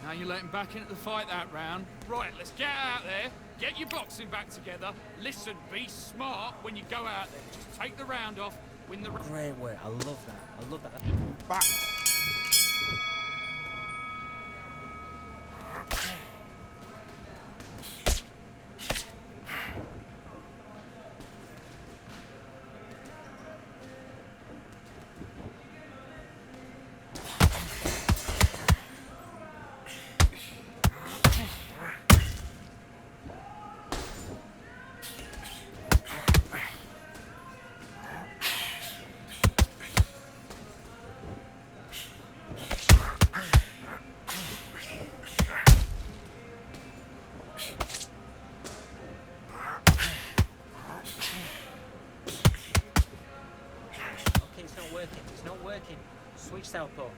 Now you're letting back into the fight that round. Right, let's get out there, get your boxing back together. Listen, be smart when you go out there. Just take the round off, win the round. Great work. I love that. I love that. Back. It's not working. Switch southpaw.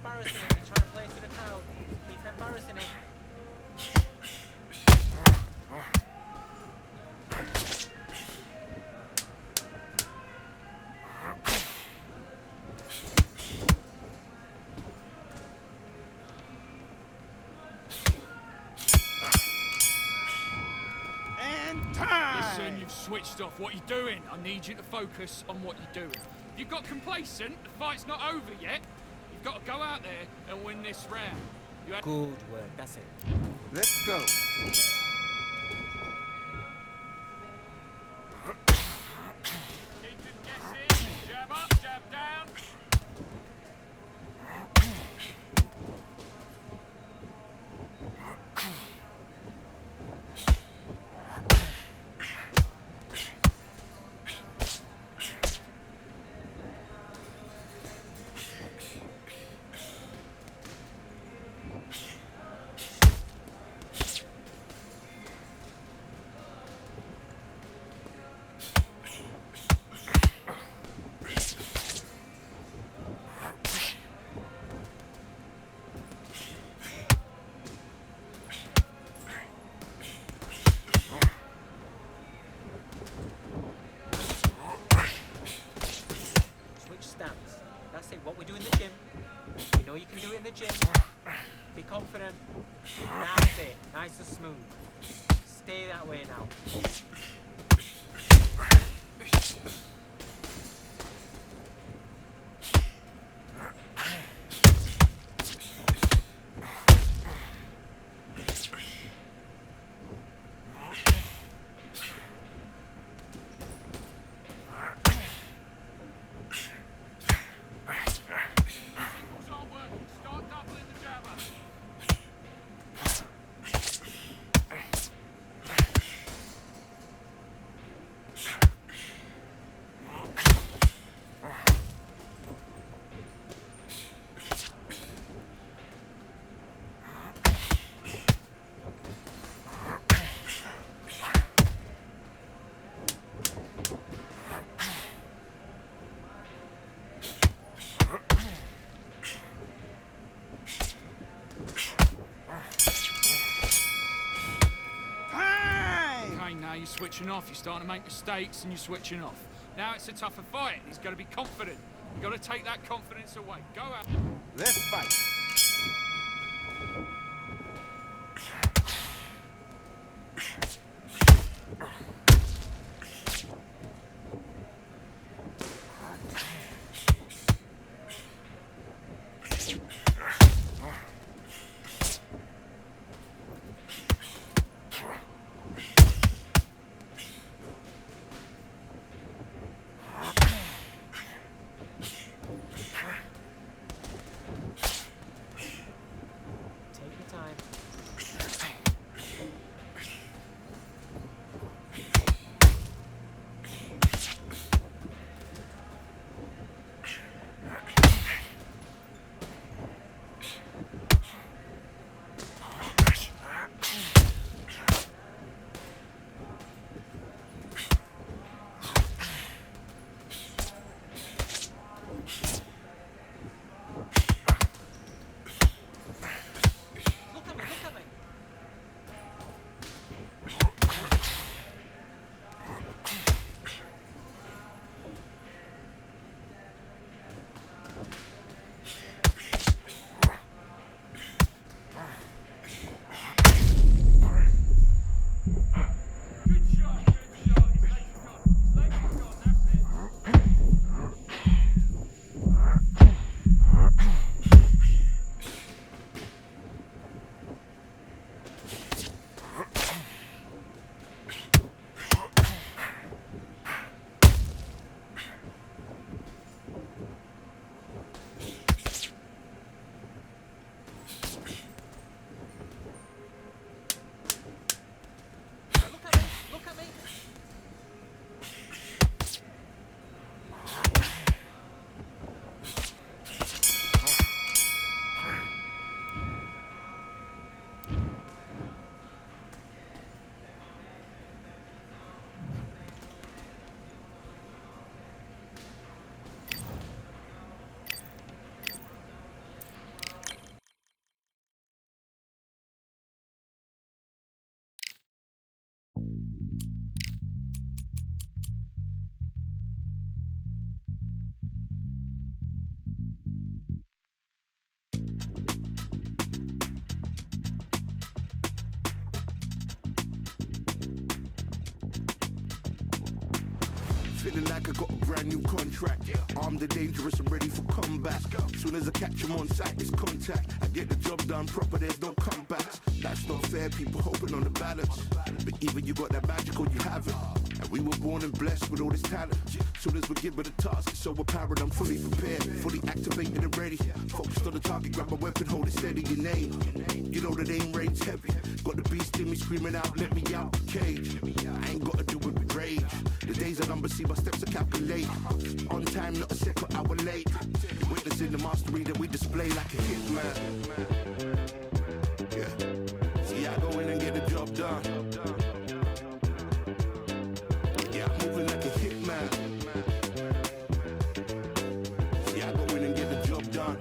Embarrassing him. He's trying to play to the crowd. Keep embarrassing him. And time! Listen, you've switched off. What are you doing? I need you to focus on what you're doing. If you got complacent, the fight's not over yet. You've got to go out there and win this round. Good work, that's it. Let's go. Keep him guessing. Jab up, jab down. That's it, what we do in the gym. You know you can do it in the gym. Be confident. That's it, nice and smooth. Stay that way now. You're switching off, you're starting to make mistakes and you're switching off. Now it's a tougher fight. He's got to be confident. You've got to take that confidence away. Go out. Let's fight. Feeling like I got a brand new contract. Armed and dangerous and ready for combat. Soon as I catch him on sight, it's contact. I get the job done proper, there's no comebacks. That's not fair, people hoping on the balance. But either you got that magic or you haven't. And we were born and blessed with all this talent. Soon as we're given a task, it's so apparent I'm fully prepared, fully activated and ready. Focused on the target, grab my weapon, hold it steady, your name. You know that aim rain's heavy. Got the beast in me screaming out, let me out the cage. I ain't gotta do it with rage. The days are numbered, see my steps are calculate. On time, not a second hour late. Witnessing the mastery that we display like a hitman. Yeah. See, I go in and get the job done. Yeah, I'm moving like a hitman. See, I go in and get the job done.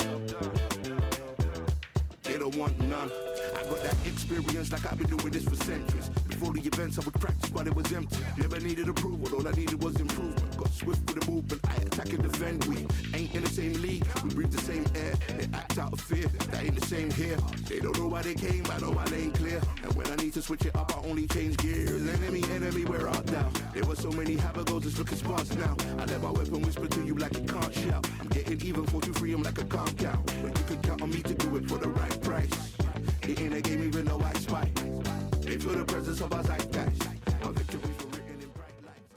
They don't want none. I got that experience like I've been doing this for centuries. Before the events I would practice but it was empty. Never needed approval, all I needed was improvement. Got swift with the movement, I attack and defend. We ain't in the same league, we breathe the same air. They act out of fear, that ain't the same here. They don't know why they came, I know why they ain't clear. And when I need to switch it up, I only change gears. Enemy, where art thou? There were so many habagos, it's looking sparse now. I let my weapon whisper to you like it can't shout. I'm getting even, 4-2-3, I'm like a calm cow. But you can count on me to do it for the right price. It ain't a game even though I spy. They feel the presence of our zeitgeist. Our victories were written in bright lights.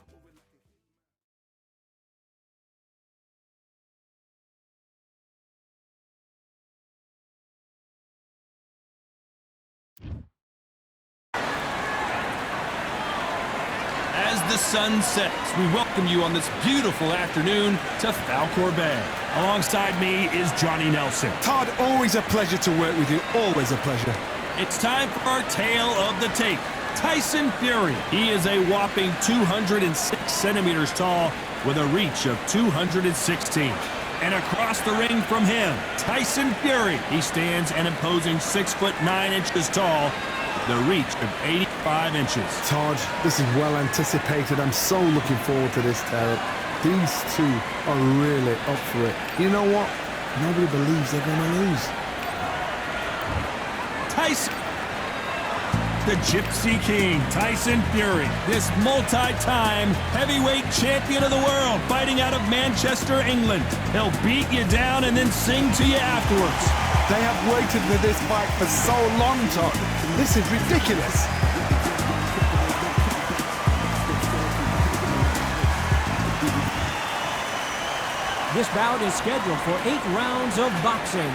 As the sun sets, we welcome you on this beautiful afternoon to Falcor Bay. Alongside me is Johnny Nelson. Todd, always a pleasure to work with you. Always a pleasure. It's time for our tale of the tape. Tyson Fury. He is a whopping 206 centimeters tall with a reach of 216. And across the ring from him, Tyson Fury. He stands an imposing 6'9" tall, the reach of 85 inches. Todd, this is well anticipated. I'm so looking forward to this tale. These two are really up for it. You know what? Nobody believes they're going to lose. Tyson, the Gypsy King, Tyson Fury, this multi-time heavyweight champion of the world, fighting out of Manchester, England. He'll beat you down and then sing to you afterwards. They have waited for this fight for so long, Todd. This is ridiculous. This bout is scheduled for 8 rounds of boxing.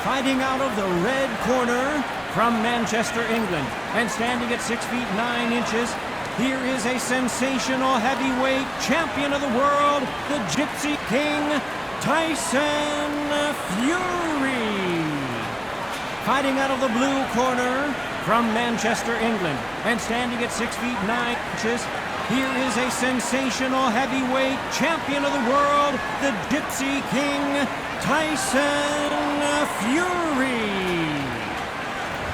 Fighting out of the red corner from Manchester, England, and standing at 6 feet 9 inches, here is a sensational heavyweight champion of the world, the Gypsy King, Tyson Fury. Fighting out of the blue corner from Manchester, England, and standing at 6 feet 9 inches, here is a sensational heavyweight champion of the world, the Gypsy King, Tyson Fury.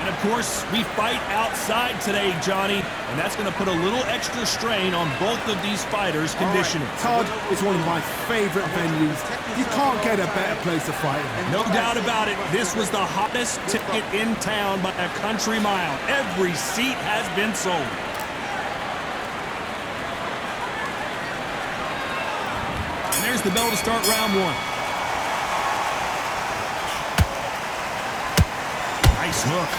And of course, we fight outside today, Johnny, and that's going to put a little extra strain on both of these fighters' conditioning. Todd, it's one of my favorite venues. You can't get a better place to fight. No doubt about it, this was the hottest ticket in town by a country mile. Every seat has been sold. And there's the bell to start round one. Nice hook.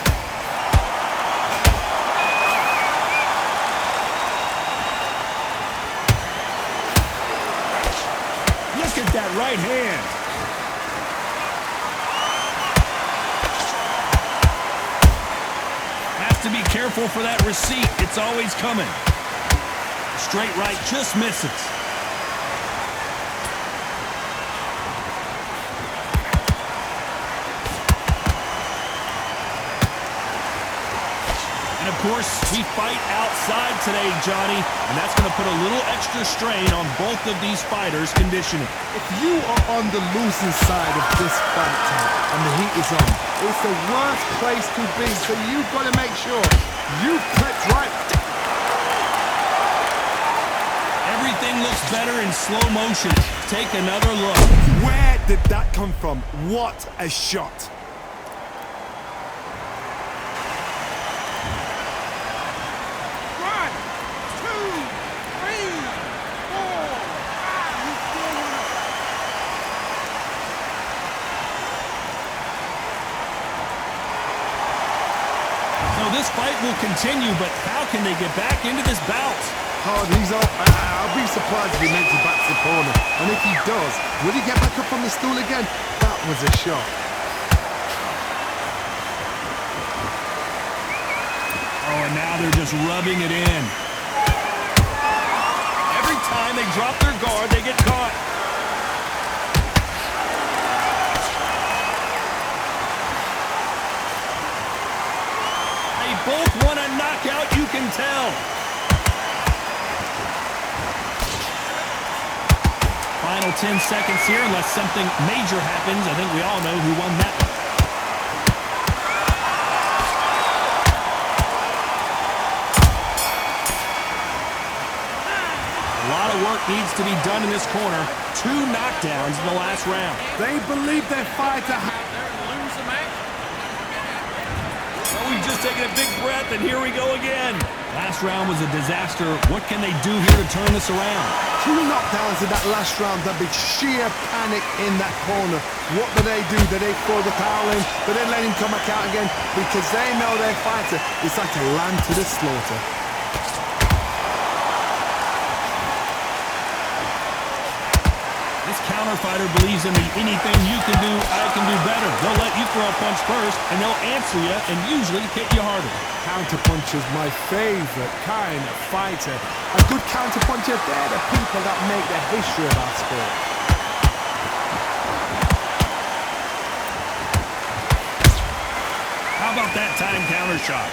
Look at that right hand. Has to be careful for that receipt. It's always coming. Straight right just misses. And of course, we fight outside today, Johnny, and that's going to put a little extra strain on both of these fighters' conditioning. If you are on the losing side of this fight, Todd, and the heat is on, it's the worst place to be, so you've got to make sure you click right. Everything looks better in slow motion. Take another look. Where did that come from? What a shot. will continue, but how can they get back into this bout? Hard, I'll be surprised if he makes it back to the corner. And if he does, will he get back up on the stool again? That was a shot. Oh, and now they're just rubbing it in. Every time they drop their guard, they get caught. They both want a knockout, you can tell. Final 10 seconds here, unless something major happens. I think we all know who won that one. A lot of work needs to be done in this corner. 2 knockdowns in the last round. They believe their fighter. Out there and lose the match. Well, we've just taken a big breath, and here we go again. Last round was a disaster. What can they do here to turn this around? 2 knockdowns in that last round. There'd be sheer panic in that corner. What do? Do they throw the towel in? Do they let him come back out again? Because they know their fighter is like a lamb to the slaughter. This counter fighter believes in the anything you can do, I can do better. They'll let you throw a punch first, and they'll answer you and usually hit you harder. Counterpuncher's my favorite kind of fighter. A good counterpuncher, they're the people that make the history of our sport. How about that time counter shot?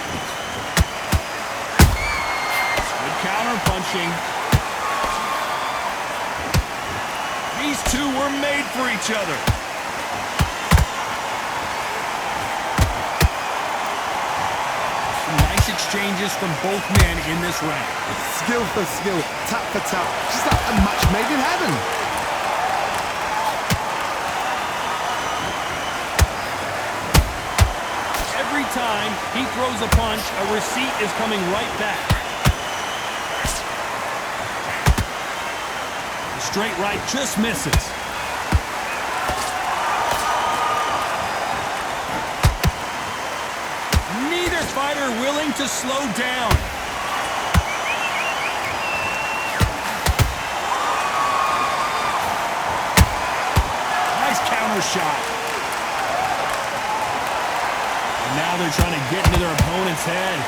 Good counter punching. These two were made for each other. Some nice exchanges from both men in this round. Skill for skill, tap for tap, just like a match made in heaven. Every time he throws a punch, a receipt is coming right back. Straight right just misses. Neither fighter willing to slow down. Nice counter shot. And now they're trying to get into their opponent's head.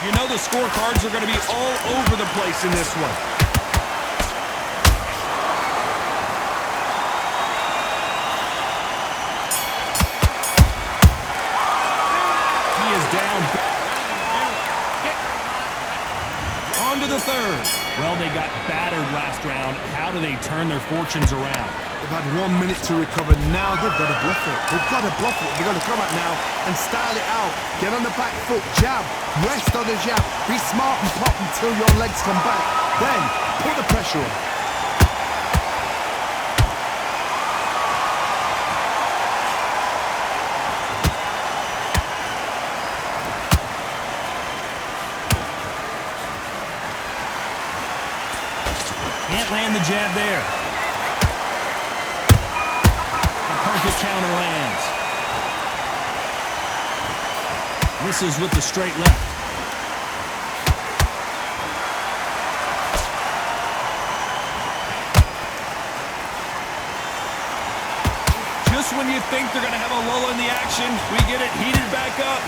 You know the scorecards are going to be all over the place in this one. He is down. On to the third. Well, they got battered last round. How do they turn their fortunes around? They've had 1 minute to recover. Now they've got to bluff it. They've got to bluff it. They've got to come out now and style it out. Get on the back foot, jab, rest on the jab. Be smart and pop until your legs come back. Then put the pressure on. Can't land the jab there. Perfect counter lands. Misses with the straight left. Just when you think they're going to have a lull in the action, we get it heated back up.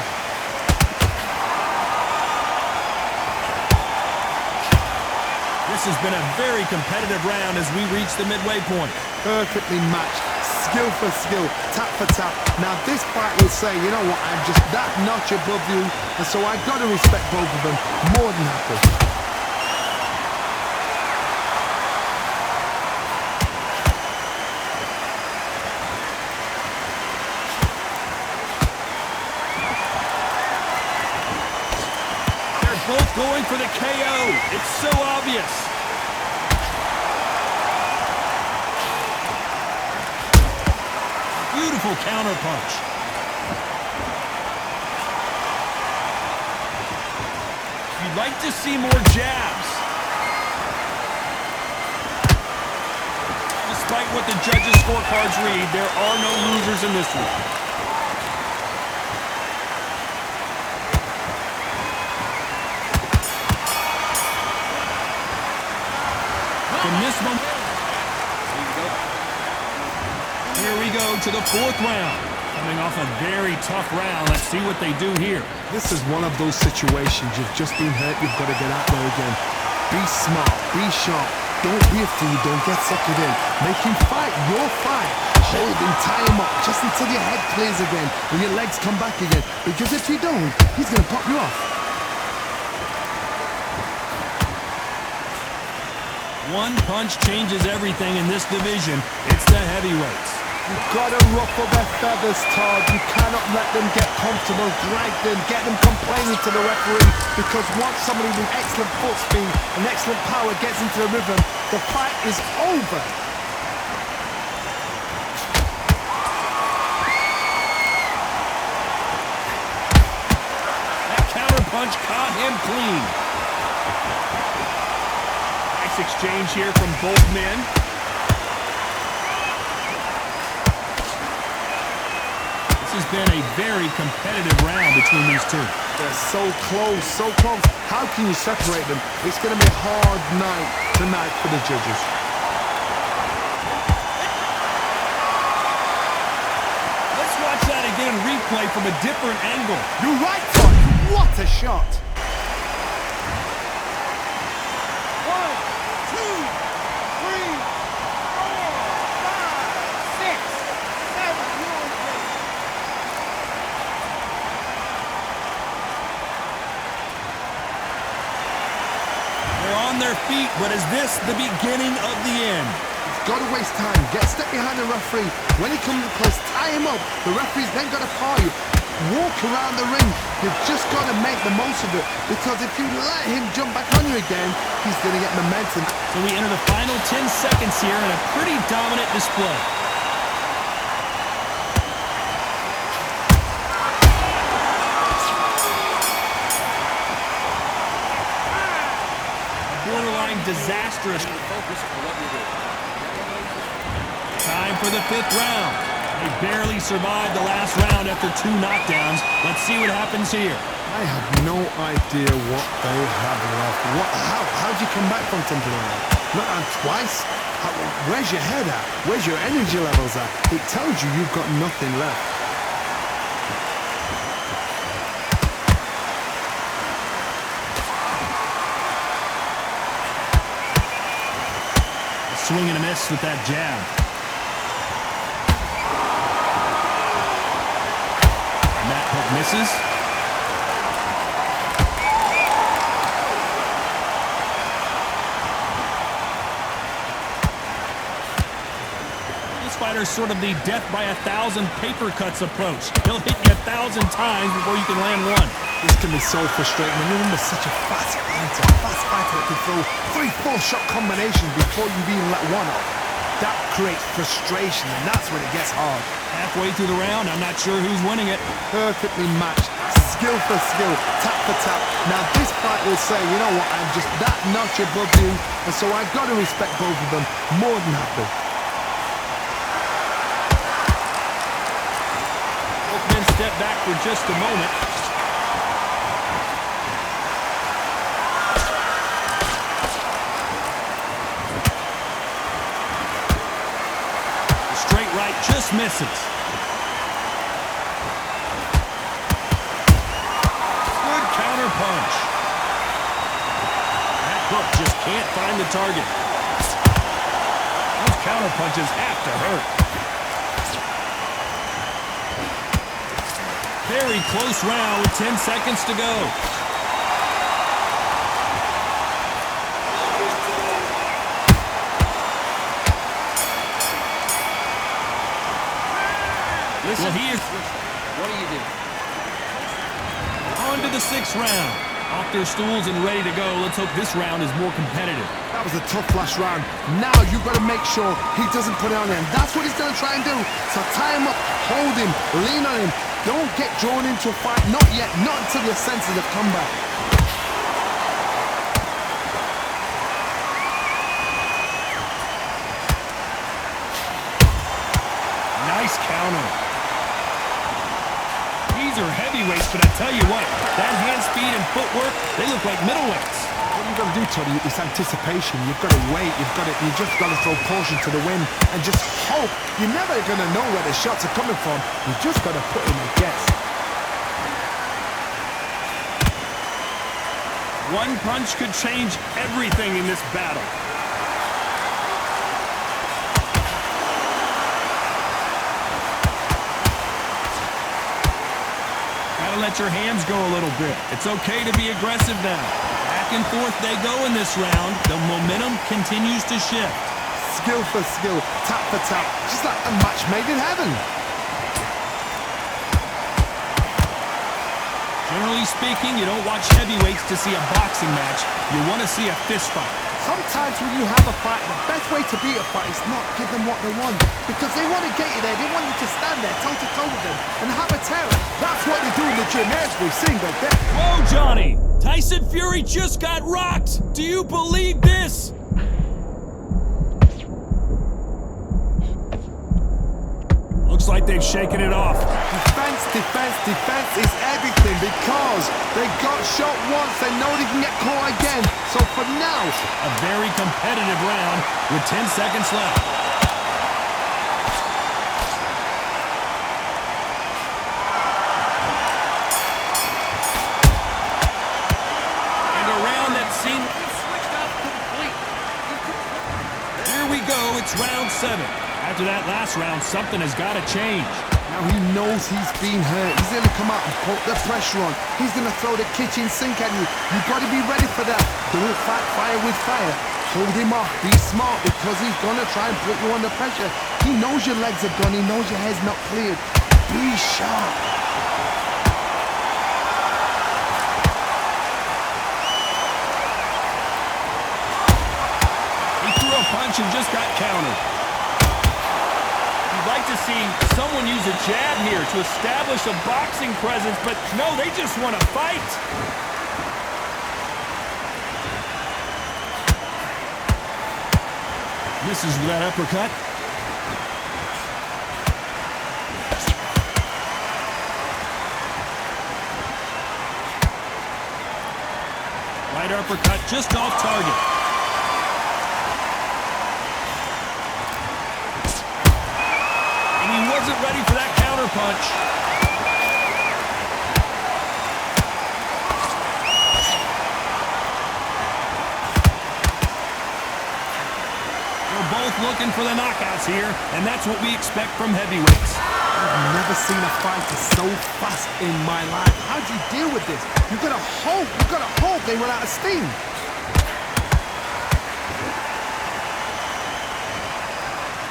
This has been a very competitive round as we reach the midway point. Perfectly matched. Skill for skill, tap for tap. Now this fight will say, you know what, I'm just that notch above you, and so I've got to respect both of them. More than happy. Both going for the KO. It's so obvious. Beautiful counter punch. You'd like to see more jabs. Despite what the judges' scorecards read, there are no losers in this one. on to the 4th round. Coming off a very tough round, let's see what they do here. This is one of those situations. You've just been hurt, you've got to get out there again. Be smart, be sharp. Don't be a fool, don't get suckered in. Make him fight your fight. Hold him, tie him up, just until your head clears again and your legs come back again. Because if you don't, he's going to pop you off. One punch changes everything in this division. It's the heavyweights. You've got to ruffle their feathers, Todd. You cannot let them get comfortable, drag them, get them complaining to the referee. Because once somebody with excellent foot speed and excellent power gets into the rhythm, the fight is over. That counter punch caught him clean. Nice exchange here from both men. This has been a very competitive round between these two. They're so close, so close. How can you separate them? It's going to be a hard night tonight for the judges. Let's watch that again, replay from a different angle. You're right, Todd. What a shot. 1, 2, 3, 4, 5, 6, 7, 8, 9. Their feet, but is this the beginning of the end? He's got to waste time. Get step behind the referee. When he comes close, tie him up. The referee's then got to call you. Walk around the ring. You've just got to make the most of it. Because if you let him jump back on you again, he's going to get momentum. So we enter the final 10 seconds here in a pretty dominant display. Borderline disastrous. Time for the 5th round. They barely survived the last round after 2 knockdowns. Let's see what happens here. I have no idea what they have left. How'd you come back from something like that? Not on twice? Where's your head at? Where's your energy levels at? It tells you you've got nothing left. Swing and a miss with that jab. And that hook misses. This fighter's sort of the death by 1,000 paper cuts approach. He'll hit you 1,000 times before you can land one. This can be so frustrating when you're under such a fast fighter that can throw 3-4 shot combinations before you've even let one off. That creates frustration, and that's when it gets hard. Halfway through the round, I'm not sure who's winning it. Perfectly matched, skill for skill, tap for tap. Now this fight will say, you know what, I'm just that notch above you, and so I've got to respect both of them more than happy. Both men step back for just a moment. Just misses. Good counter punch. That hook just can't find the target. Those counter punches have to hurt. Very close round with 10 seconds to go. Well, what do you do? On to the 6th round. Off their stools and ready to go. Let's hope this round is more competitive. That was a tough last round. Now you've got to make sure he doesn't put it on him. That's what he's going to try and do. So tie him up, hold him, lean on him. Don't get drawn into a fight. Not yet. Not until your senses have come back. Nice counter. These are heavyweights, but I tell you what, that hand speed and footwork, they look like middleweights. Well, you've got to do, Tony, is anticipation. You've got to wait. You just got to throw caution to the wind and just hope. You're never going to know where the shots are coming from. You just got to put in a guess. One punch could change everything in this battle. Gotta let your hands go a little bit. It's okay to be aggressive now. Back and forth they go in this round. The momentum continues to shift. Skill for skill, tap for tap, just like a match made in heaven. Generally speaking, you don't watch heavyweights to see a boxing match. You want to see a fist fight. Sometimes when you have a fight, the best way to beat a fight is not give them what they want. Because they want to get you there. They want you to stand there toe-to-toe with them and have a terror. That's what they do in the gym. As we've seen right there. Whoa, Johnny! Tyson Fury just got rocked! Do you believe this? Looks like they've shaken it off. Defense is everything because they got shot once. They know they can get caught again. So for now, a very competitive round with 10 seconds left. And a round that seemed Switched up completely. Here we go, it's round 7. After that last round, something has got to change. now he knows he's been hurt. He's going to come out and put the pressure on. He's going to throw the kitchen sink at you. You've got to be ready for that. Don't fight fire with fire. Hold him off. Be smart because he's going to try and put you under pressure. He knows your legs are done. He knows your head's not cleared. Be sharp. He threw a punch and just got countered. You'd like to see someone use a jab here to establish a boxing presence, but no, they just want to fight. Misses with that uppercut. Right uppercut just off target. And he wasn't ready for that counter punch. They're both looking for the knockouts here, and that's what we expect from heavyweights. I've never seen a fighter so fast in my life. How do you deal with this? You've got to hope they run out of steam.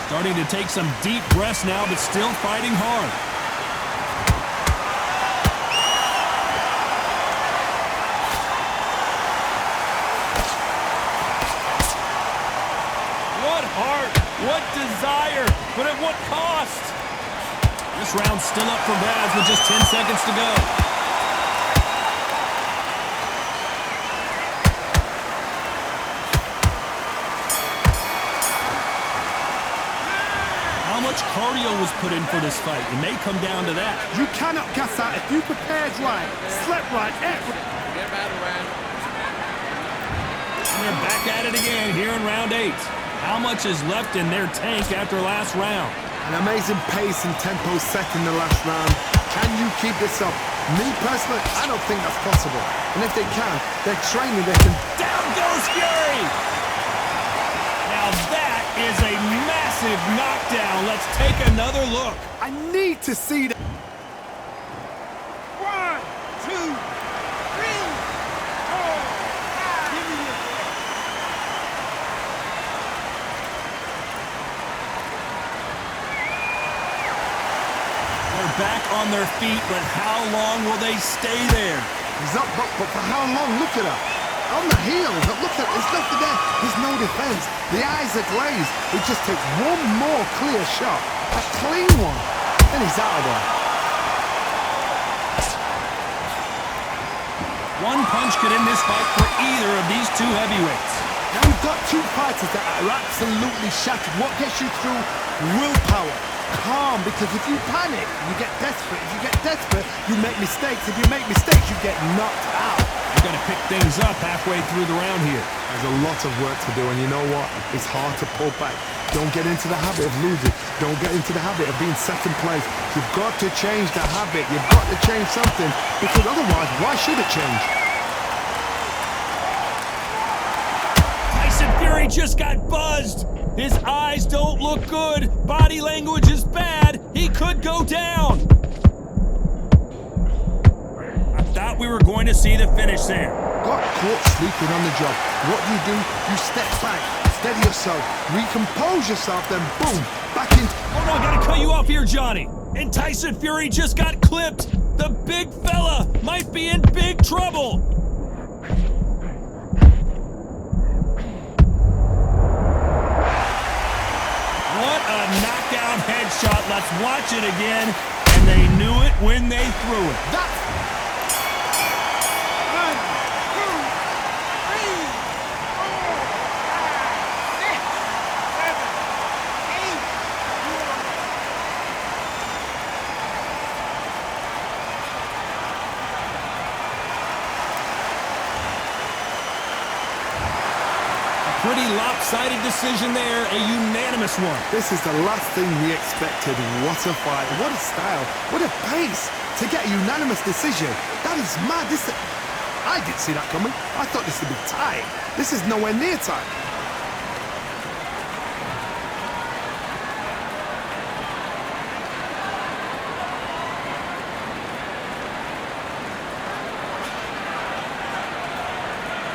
Starting to take some deep breaths now, but still fighting hard. What heart, what desire, but at what cost? This round's still up for grabs with just 10 seconds to go. How much cardio was put in for this fight? It may come down to that. You cannot gas out if you prepared right, slept right, Forget about the round. And they're back at it again here in round 8. How much is left in their tank after last round? An amazing pace and tempo set in the last round. Can you keep this up? Me personally, I don't think that's possible. And if they can, they're training, they can... Down goes Fury! Now that is a massive knockdown. Let's take another look. I need to see that. 1, 2, 3, 4. Give me your... They're back on their feet, but how long will they stay there? He's up, but for how long? Look at her. On the heels. Look at it. There's nothing there. There's no defense. The eyes are glazed. It just takes one more clear shot. A clean one. And he's out of there. One punch could end this fight for either of these two heavyweights. Now we've got two fighters that are absolutely shattered. What gets you through? Willpower. Calm, because if you panic, you get desperate. If you get desperate, you make mistakes. If you make mistakes, you get knocked out. You going to pick things up halfway through the round here. There's a lot of work to do, and you know what? It's hard to pull back. Don't get into the habit of losing. Don't get into the habit of being second place. You've got to change the habit. You've got to change something, because otherwise, why should it change? Tyson Fury just got buzzed. His eyes don't look good. Body language is bad. He could go down. I thought we were going to see the finish there. Got caught sleeping on the job. What do? You step back, steady yourself, recompose yourself, then boom, back in. Hold on, gotta cut you off here, Johnny. And Tyson Fury just got clipped. The big fella might be in big trouble. What a knockout headshot. Let's watch it again. And they knew it when they threw it. That's 1, 2, 3, Pretty lopsided decision there, a unanimous one. This is the last thing we expected. What a fight, what a style, what a pace to get a unanimous decision. That is mad. I didn't see that coming. I thought this would be tight. This is nowhere near tight.